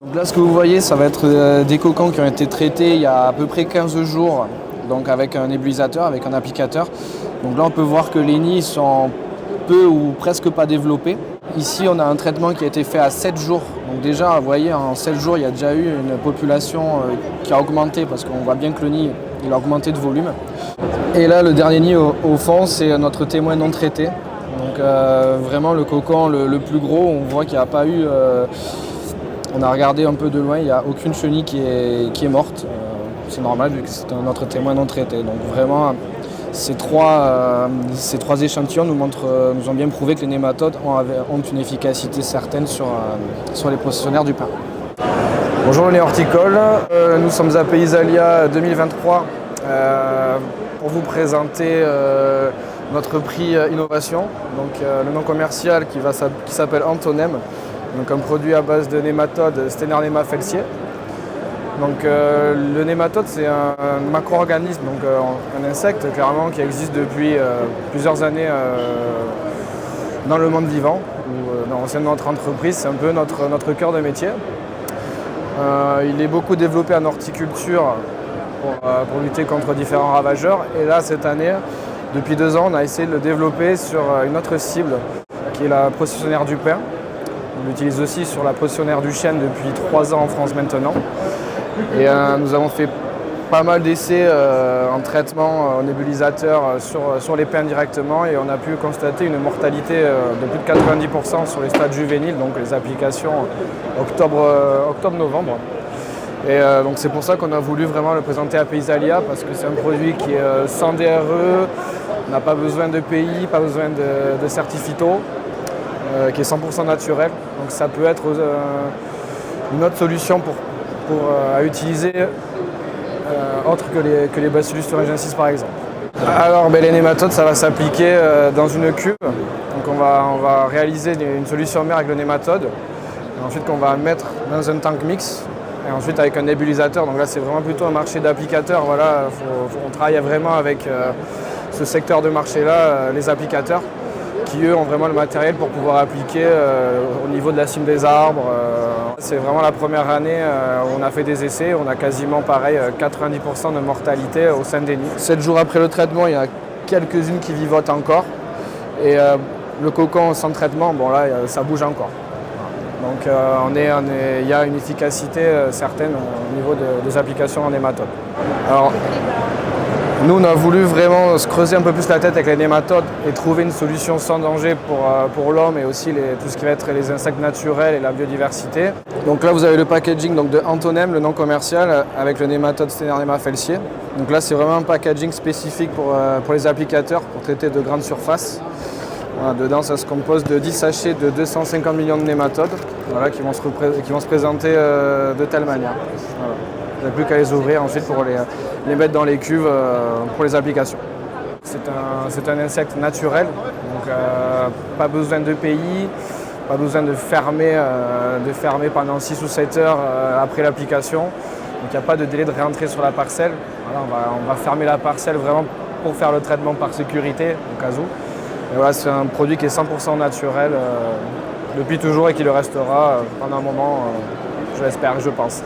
Donc là, ce que vous voyez, ça va être des cocons qui ont été traités il y a à peu près 15 jours, donc avec un nébulisateur, avec un applicateur. Donc là, on peut voir que les nids sont peu ou presque pas développés. Ici, on a un traitement qui a été fait à 7 jours. Donc déjà, vous voyez, en 7 jours, il y a déjà eu une population qui a augmenté parce qu'on voit bien que le nid il a augmenté de volume. Et là, le dernier nid au fond, c'est notre témoin non traité. Donc vraiment le cocon le plus gros, on voit qu'il n'y a pas eu... On a regardé un peu de loin, il n'y a aucune chenille qui est morte. C'est normal vu que c'est notre témoin non traité. Donc vraiment, ces trois échantillons nous ont bien prouvé que les nématodes ont une efficacité certaine sur les processionnaires du pain. Bonjour les horticoles, nous sommes à Paysalia 2023 pour vous présenter notre prix innovation, donc le nom commercial qui s'appelle Antonem. Donc un produit à base de nématodes Stenarnema felsier. Donc le nématode c'est un macro-organisme, donc un insecte clairement qui existe depuis plusieurs années dans le monde vivant, au sein de notre entreprise, c'est un peu notre cœur de métier. Il est beaucoup développé en horticulture pour lutter contre différents ravageurs. Et là cette année, depuis 2 ans, on a essayé de le développer sur une autre cible qui est la processionnaire du pain. On l'utilise aussi sur la processionnaire du chêne depuis 3 ans en France maintenant. Et nous avons fait pas mal d'essais en traitement en nébulisateur sur les pins directement et on a pu constater une mortalité de plus de 90% sur les stades juvéniles, donc les applications octobre-novembre. Et donc c'est pour ça qu'on a voulu vraiment le présenter à Paysalia parce que c'est un produit qui est sans DRE, on n'a pas besoin de pays, pas besoin de certificats. Qui est 100% naturel. Donc ça peut être une autre solution à utiliser autre que les Bacillus thuringiensis par exemple. Alors les nématodes, ça va s'appliquer dans une cuve. Donc on va réaliser une solution mère avec le nématode. Et ensuite qu'on va mettre dans un tank mix. Et ensuite avec un nébulisateur. Donc là c'est vraiment plutôt un marché d'applicateurs. Voilà, on travaille vraiment avec ce secteur de marché-là, les applicateurs, qui eux ont vraiment le matériel pour pouvoir appliquer au niveau de la cime des arbres. C'est vraiment la première année où on a fait des essais, on a quasiment pareil 90% de mortalité au sein des nids. 7 jours après le traitement, il y a quelques-unes qui vivotent encore. Et le cocon sans traitement, bon là, ça bouge encore. Donc il y a une efficacité certaine au niveau des applications en nématodes. Alors, nous, on a voulu vraiment se creuser un peu plus la tête avec les nématodes et trouver une solution sans danger pour l'homme et aussi tout ce qui va être les insectes naturels et la biodiversité. Donc là, vous avez le packaging donc, de Antonem, le nom commercial, avec le nématode Stenarnema felsier. Donc là, c'est vraiment un packaging spécifique pour les applicateurs, pour traiter de grandes surfaces. Voilà, dedans, ça se compose de 10 sachets de 250 millions de nématodes voilà, qui vont se présenter de telle manière. Voilà. Vous n'avez plus qu'à les ouvrir ensuite pour les mettre dans les cuves pour les applications. C'est un insecte naturel, donc pas besoin de pays, pas besoin de fermer pendant 6 ou 7 heures après l'application. Donc il n'y a pas de délai de réentrée sur la parcelle. Voilà, on va fermer la parcelle vraiment pour faire le traitement par sécurité au cas où. Et voilà, c'est un produit qui est 100% naturel depuis toujours et qui le restera pendant un moment, je l'espère, je pense.